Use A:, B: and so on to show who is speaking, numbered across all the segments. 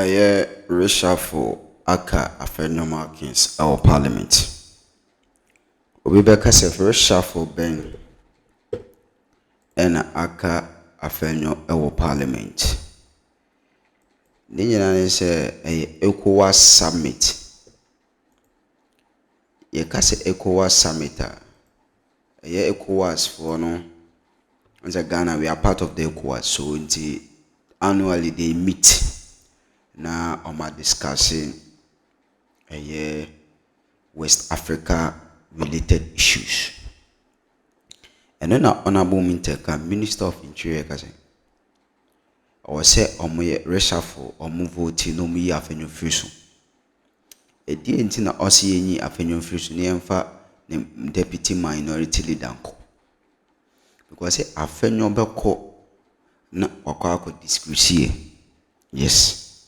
A: reshuffle aka Afenyo Markins our Parliament. Obi beka se reshuffle ben ena aka Afenyo our Parliament. Ne nyina ne se Ecowas summit. Ye ka se Ecowas summit a Ecowas for no. And Ghana, we are part of the Ecowas, so annually they meet. Now, discussing West Africa related issues. And then Honorable Muntaka, Minister of Interior, I was say reshuffle or move vote no me Afenyo fusion. A dear intina osi any Afenyo fusion near deputy minority leader. Because Afenyo beko na wakako discrecy. Yes.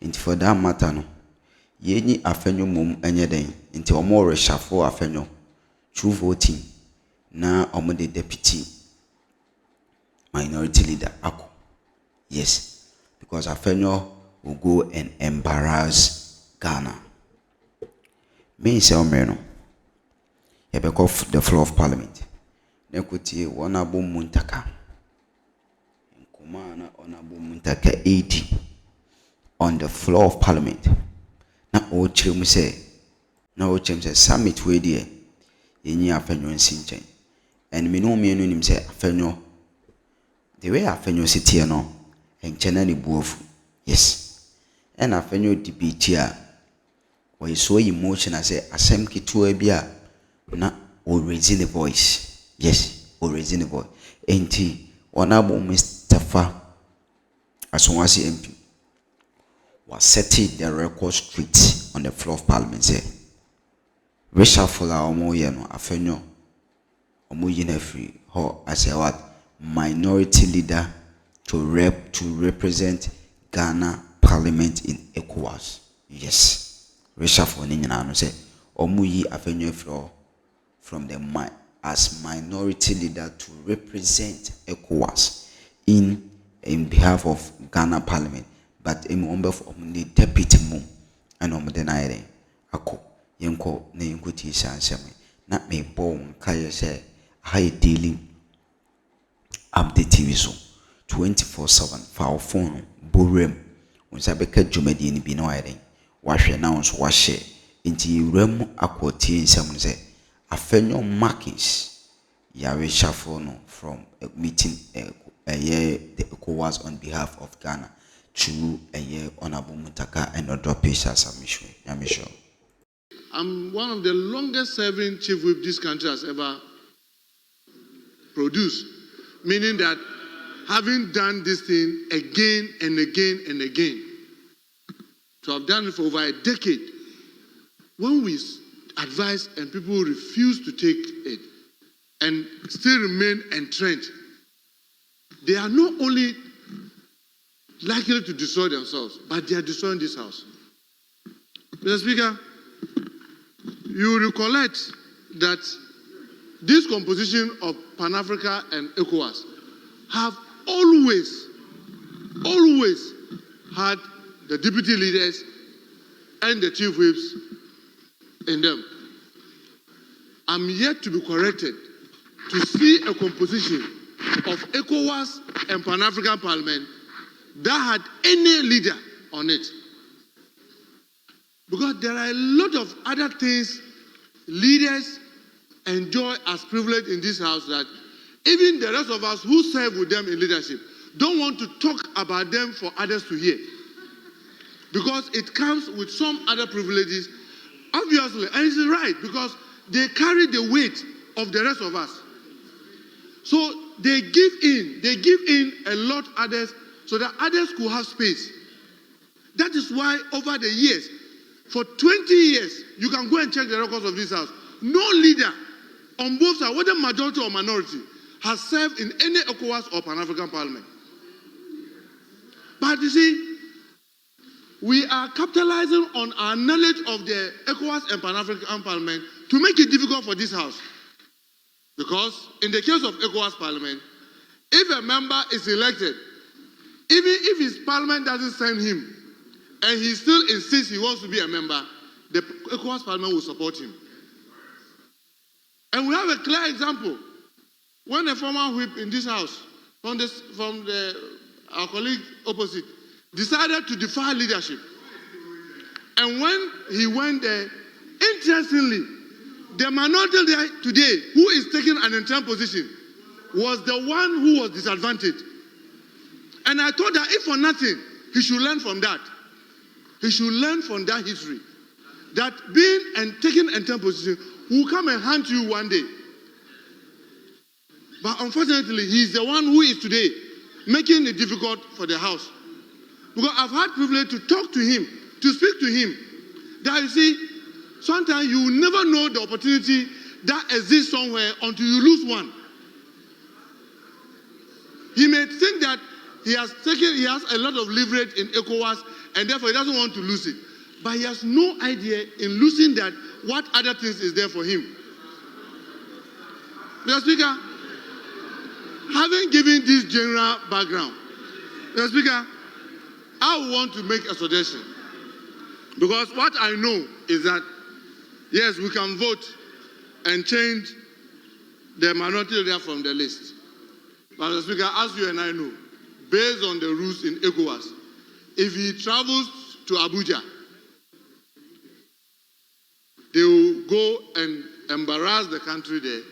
A: Into for that matter no. Yenyi Afenyo mum enye den. Into omo reshuffle Afenyo through voting. Na omo the deputy minority leader ako. Yes. Because Afenyo will go and embarrass Ghana. Me say omeno. Yebeko the floor of parliament. Nekuti Honorable Muntaka. Nkumana Honorable Muntaka 80 on the floor of parliament. Na ochim say summit we there. Yenyi Afenyo nsinchen. And me no nim say Afenyo. The way Afenyo sit here no enchena ni buofu. Yes. And Afenyo debate here. Was so emotional say asem kitu bia na o raising the voice. Yes, or raising the voice. Enti Honorable Mr. Asonwasi MP was setting the record straight on the floor of parliament. Say, reshuffle a omo ye no Afenyo omo yina free ho as a what minority leader to represent Ghana Parliament in Ecowas. Yes, reshuffle ni nyina no say omo yi Afenyo free from the as minority leader to represent Ecowas in behalf of Ghana Parliament, but on behalf of the deputy mum and on the night ako yenko na yenkuti sansemi na me bon kaya say high daily update TV so 24/7 for our phone borem unsa beka dwumadi ni bi na wayren wahwe na unso wahye inti rem akoti nsem say Afenyo Markins Yahweh Shuffle no from a meeting the Ecowas on behalf of Ghana to Honorable Muntaka and other patients submission.
B: I'm one of the longest serving chief whip this country has ever produced, meaning that having done this thing again and again and again, to have done it for over a decade, when we advise and people refuse to take it and still remain entrenched, they are not only likely to destroy themselves, but they are destroying this house. Mr. Speaker, you recollect that this composition of Pan-Africa and Ecowas have always had the deputy leaders and the chief whips in them. I'm yet to be corrected to see a composition of Ecowas and Pan-African Parliament that had any leader on it. Because there are a lot of other things leaders enjoy as privilege in this house that even the rest of us who serve with them in leadership don't want to talk about them for others to hear. Because it comes with some other privileges, obviously, and it's right because they carry the weight of the rest of us. So they give in a lot others so that others could have space. That is why over the years, for 20 years, you can go and check the records of this house. No leader on both sides, whether majority or minority, has served in any Ecowas or Pan-African Parliament. But you see, we are capitalizing on our knowledge of the Ecowas and Pan-African Parliament to make it difficult for this house. Because in the case of Ecowas Parliament, if a member is elected, even if his parliament doesn't send him and he still insists he wants to be a member, the Ecowas Parliament will support him. And we have a clear example. When a former whip in this house, our colleague opposite, decided to defy leadership. And when he went there, interestingly, the minority leader today, who is taking an interim position, was the one who was disadvantaged. And I thought that if for nothing, he should learn from that. He should learn from that history. That being and taking an interim position will come and hunt you one day. But unfortunately, he's the one who is today making it difficult for the House. Because I've had privilege to talk to him, to speak to him. That you see, sometimes you will never know the opportunity that exists somewhere until you lose one. He may think that he has a lot of leverage in Ecowas, and therefore he doesn't want to lose it. But he has no idea in losing that what other things is there for him. Mr. Speaker, having given this general background, Mr. Speaker, I want to make a suggestion. Because what I know is that, yes, we can vote and change the minority leader from the list. But Mr. Speaker, as you and I know, based on the rules in Ecowas, if he travels to Abuja, they will go and embarrass the country there,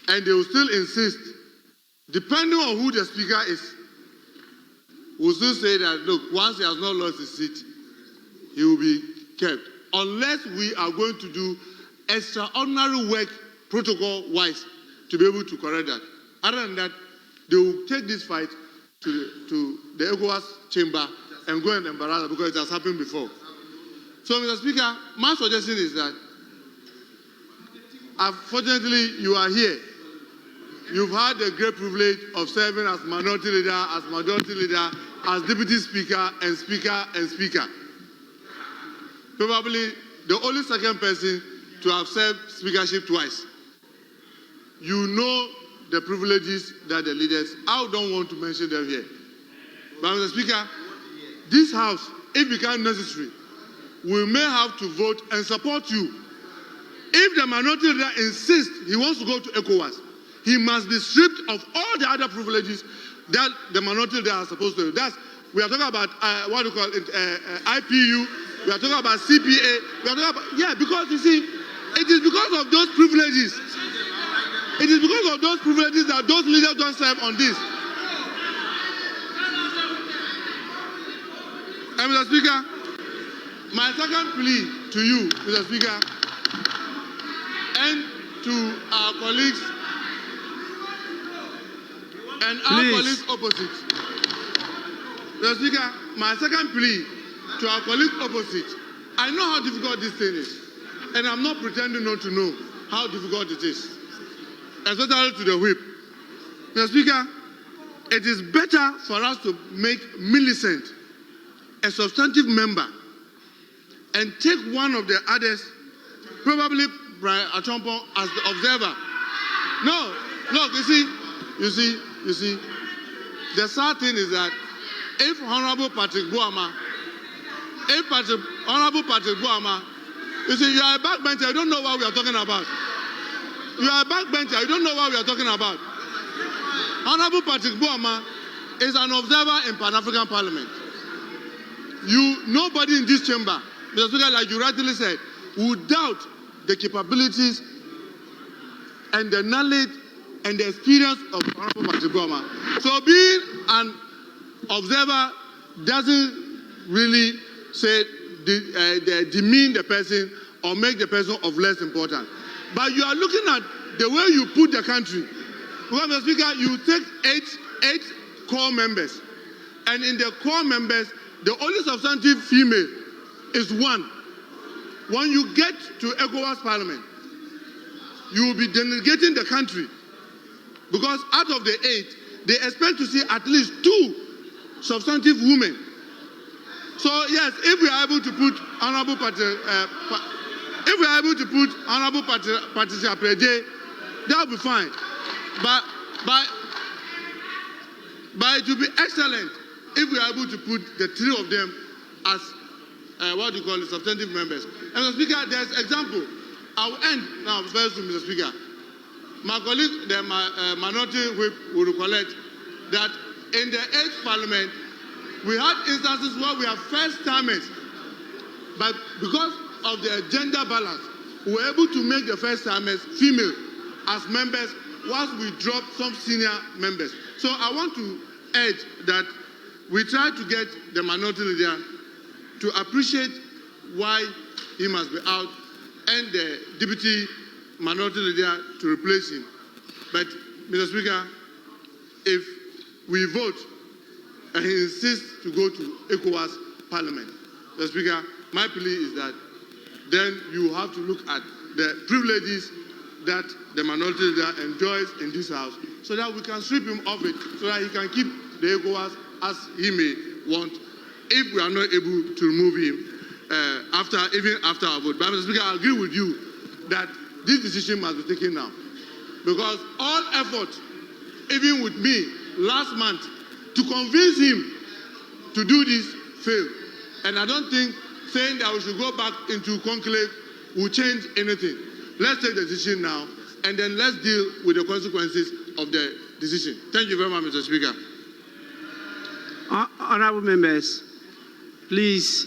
B: and they will still insist, depending on who the speaker is, will still say that, look, once he has not lost his seat, he will be kept. Unless we are going to do extraordinary work protocol-wise to be able to correct that. Other than that, they will take this fight to the Ecowas chamber and go and embarrass them because it has happened before. So, Mr. Speaker, my suggestion is that, unfortunately, you are here. You've had the great privilege of serving as minority leader, as majority leader, as deputy speaker, and speaker, and speaker. Probably the only second person to have served speakership twice. You know the privileges that the leaders, I don't want to mention them here. But Mr. Speaker, this House, if it becomes necessary, we may have to vote and support you. If the minority leader insists he wants to go to ECOWAS, he must be stripped of all the other privileges that the minority leader are supposed to do. We are talking about what do you call it, IPU, we are talking about CPA, we are talking about, because you see, it is because of those privileges. It is because of those privileges that those leaders don't serve on this. And Mr. Speaker, my second plea to you, Mr. Speaker, and to our colleagues and our colleagues opposite. Mr. Speaker, my second plea to our colleagues opposite. I know how difficult this thing is, and I'm not pretending not to know how difficult it is, especially to the whip. Mr. Speaker, it is better for us to make Millicent a substantive member and take one of the others, probably Brian Achompo, as the observer. No, look, you see, the sad thing is that if Honorable Patrick Boama, you see, you are a backbencher, you don't know what we are talking about. You are a backbencher, you don't know what we are talking about. Honorable Patrick Boama is an observer in Pan-African Parliament. Nobody in this chamber, Mr. Speaker, like you rightly said, would doubt the capabilities and the knowledge and the experience of Honorable Patrick Boama. So being an observer doesn't really say demean the person or make the person of less importance. But you are looking at the way you put the country. Because, Mr. Speaker, you take eight core members, and in the core members, the only substantive female is one. When you get to ECOWAS Parliament, you will be delegating the country. Because out of the 8, they expect to see at least 2 substantive women. So yes, if we are able to put Honorable Patricia Preje, that will be fine. But it will be excellent if we are able to put the 3 of them as substantive members. And Mr. Speaker, there's example. I'll end now very soon, Mr. Speaker. My colleague, the minority whip, will recollect that in the 8th Parliament, we had instances where we have first-timers, but because of the gender balance, we were able to make the first-timers female as members whilst we dropped some senior members. So I want to urge that we try to get the minority leader to appreciate why he must be out and the deputy minority leader to replace him. But, Mr. Speaker, if we vote and he insists to go to Ecowas Parliament, Mr. Speaker, my plea is that then you have to look at the privileges that the minority leader enjoys in this house so that we can sweep him off it, so that he can keep the Ecowas as he may want, if we are not able to remove him even after our vote. But Mr. Speaker, I agree with you that this decision must be taken now, because all effort, even with me last month, to convince him to do this failed. And I don't think saying that we should go back into conclave will change anything. Let's take the decision now, and then let's deal with the consequences of the decision. Thank you very much, Mr. Speaker.
C: Honorable members, please,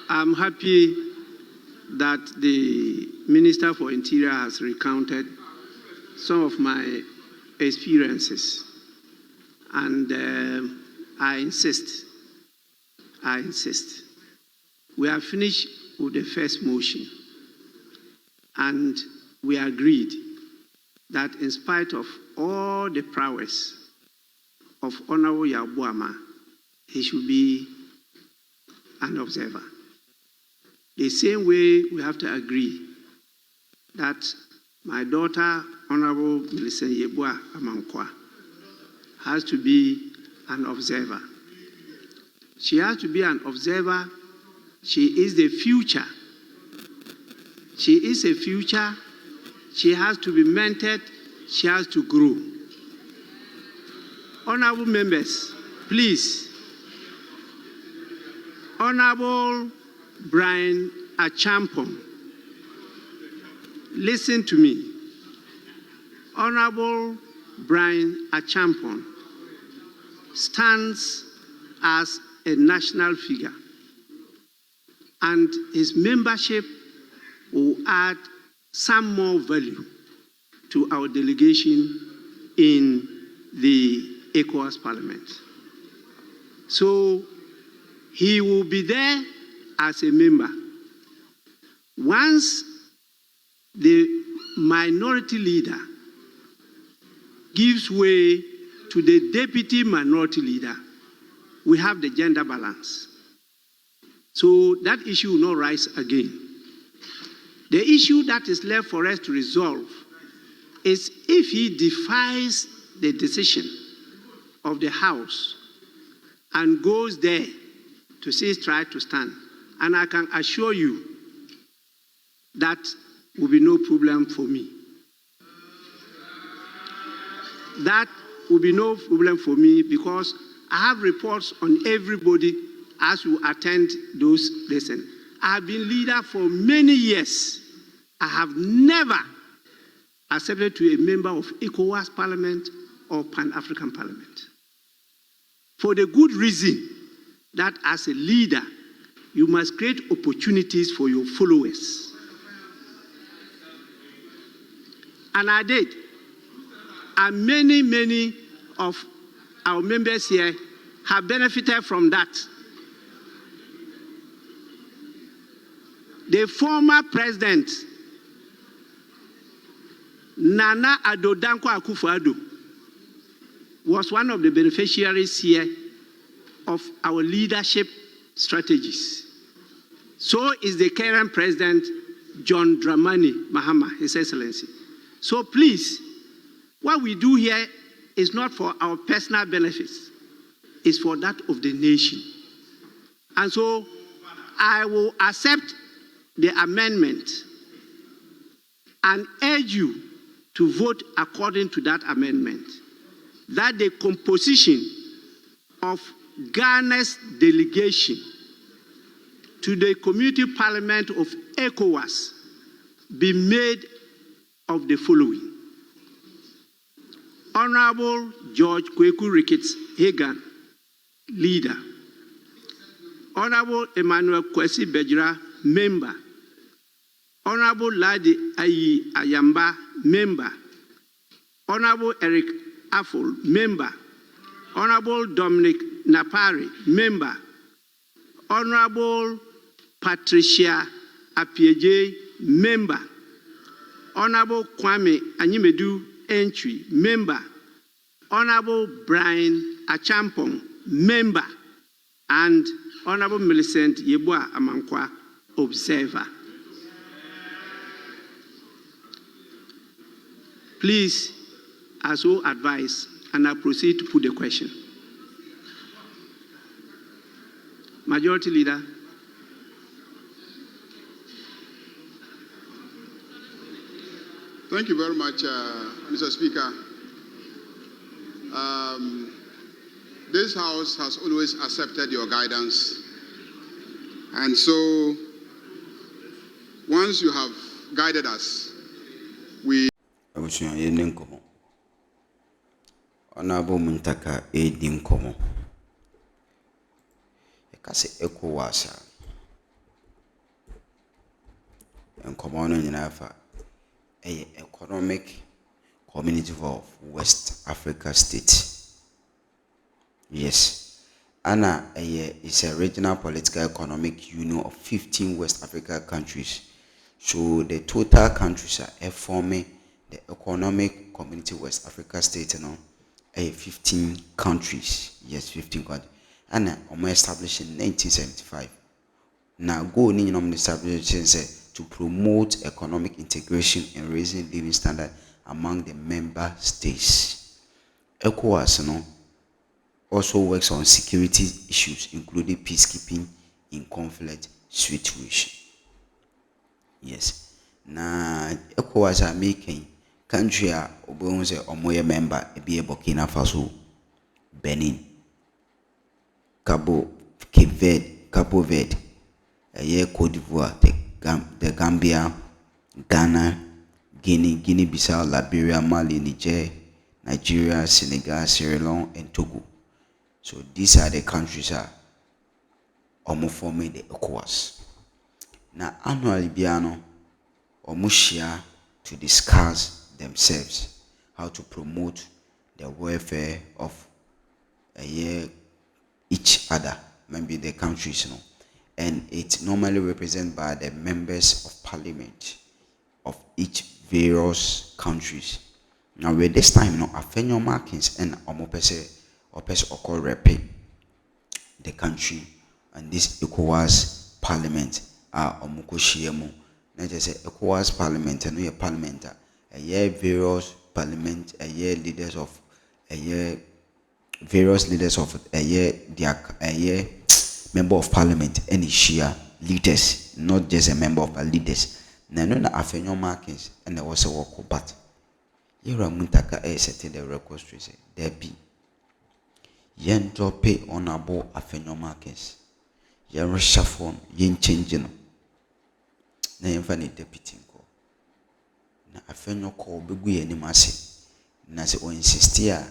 C: I'm happy that the Minister for Interior has recounted some of my experiences. And I insist. We have finished with the first motion. And we agreed that in spite of all the prowess of Honorable Yabuama, he should be an observer. The same way we have to agree that my daughter, Honorable Millicent Yebua Amankwa, has to be an observer. She has to be an observer. She is the future. She is a future. She has to be mentored. She has to grow. Honorable members, please. Honorable Brian Achampong, listen to me. Honorable Brian Achampong stands as a national figure, and his membership will add some more value to our delegation in the Ecowas Parliament. So he will be there as a member. Once the minority leader gives way to the deputy minority leader, we have the gender balance. So that issue will not rise again. The issue that is left for us to resolve is if he defies the decision of the House and goes there to say try to stand. And I can assure you that will be no problem for me. That will be no problem for me because I have reports on everybody as you attend those lessons. I have been leader for many years. I have never accepted to a member of Ecowas Parliament or Pan-African Parliament. For the good reason that as a leader, you must create opportunities for your followers. And I did. And many of our members here have benefited from that. The former president, Nana Addo Dankwa Akufo-Addo, was one of the beneficiaries here of our leadership strategies. So is the current president, John Dramani Mahama, His Excellency. So please, what we do here is not for our personal benefits. It's for that of the nation. And so I will accept the amendment and urge you to vote according to that amendment, that the composition of Ghana's delegation to the Community Parliament of Ecowas be made of the following. Honorable George Kweku Ricketts Hagan, leader. Honorable Emmanuel Kwesi Bejira, member. Honorable Ladi Ayi Ayamba, member. Honorable Eric Affle, member. Honorable Dominic Napari, member. Honorable Patricia Apieje, member. Honorable Kwame Anyimedu Entry, member. Honorable Brian Achampong, member. And Honorable Millicent Yeboah Amankwa, observer. Please, as so advised, and I proceed to put the question. Majority Leader.
D: Thank you very much, Mr. Speaker. This House has always accepted your guidance. And so, once you have guided us, we...
A: Honorable Muntaka Dinkomo. Kesi Ecowas and Common in Alpha, a economic community of West Africa states. Yes, ANA is a regional political economic union of 15 West Africa countries. So the total countries are forming the economic community West Africa state, 15 countries. Yes, 15 countries. And established in 1975. Now, goal in establishing to promote economic integration and raising living standard among the member states. Ecowas also works on security issues, including peacekeeping in conflict situations. Yes. Now, Ecowas are making country a omoye member be Burkina Faso, Benin, Cabo Verde, Cote d'Ivoire, the Gambia, Ghana, Guinea-Bissau, Liberia, Mali, Niger, Nigeria, Senegal, Sierra Leone, and Togo. So these are the countries that are forming the Ecowas. Now annually, Biano, share to discuss themselves how to promote the welfare of each other, maybe the countries, and it's normally represented by the members of parliament of each various countries. Now with this time, Afenyo Markins and Omopese Oko repe the country and this Ecowas parliament are Omukoshiemu. Not just Ecowas parliament and we parliament a year various parliament a year leaders of a year various leaders of a year member of parliament any share leaders, not just a member of leaders. Na no na Afenyo Markins and there was a work but Yera Muntaka setting the record straight there be yen drop honorable Afenyo Markins yen reshuffle yen changing na yen fa ni deputy ko na Afenyo ko begu ye ni mase na se o insist here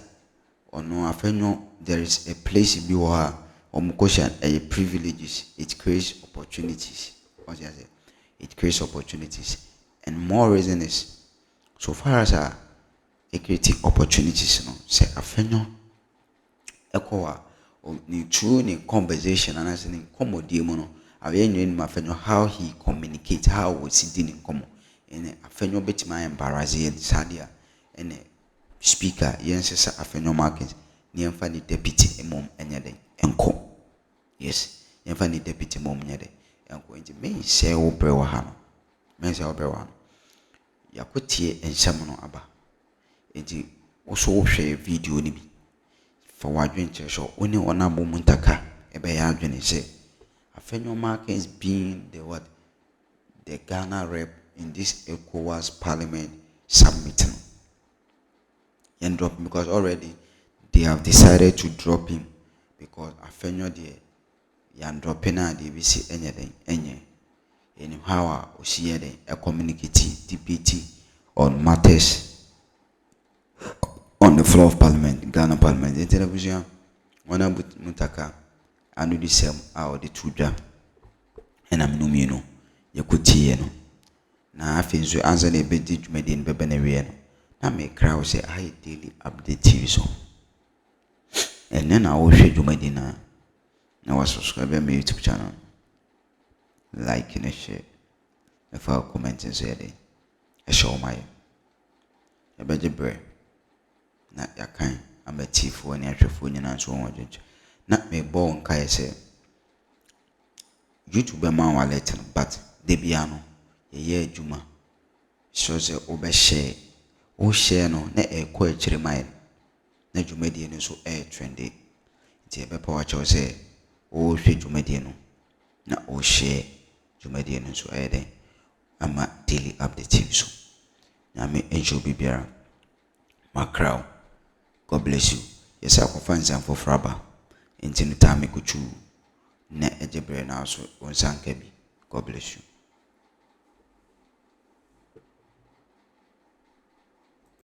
A: ono Afenyo there is a place bi wo ha omukoshan privileges, it creates opportunities. What you say? It creates opportunities, and more reason is so far as it creates opportunities. Say Afenyo Ecowa ni true ni conversation and as in commodity mono. Awe nyeni Afenyo how he communicate, how was he dealing komo. And Afenyo beti ma embarrassing sadia and speaker yense Afenyo Markins ni emfa ni deputy emom enyede enko. Yes, emfa ni deputy mom nyede enko nti me se wo brewa ha no. Me se wo brewa no. Yakotie enhyam no aba. Nti wo so wo hwe video ni bi. For wadwen che so oni ona bo Muntaka ebe ya adwene se Afenyo Markins being the what the Ghana rep in this Ecowas Parliament summit. And drop him because already they have decided to drop him because Afenyo there yan dropping na de bisi enye in how we see a communicate DPT on matters on the floor of Parliament, Ghana Parliament. In television, one of Muntaka, I know the same out the two jam, and I'm no mino. You could see no. Now I think so answer the bed made in Bebenerian. Now make crowd say I daily update TV so. And then I will show you my dinner. Now I subscribe to my YouTube channel. Like and share. If I comment and say it, I show my. I bet the bread. Not your kind. I'm a thief for any actual phone and so on. Not me born Kaya say. YouTube man wa let but de biano ye juma. So say obe share. O share no na e ko e chire mai. Na jumadi no so e trendy. Nti e be pa wa cho say o hwe jumadi no na o share jumadi no so e den ama daily update so. Na me enjoy bibiara. Macrow. God bless you. Yes, I can find some for Fraba. Until the time I could chew. Ne ejebre na so on sankebi. God bless you.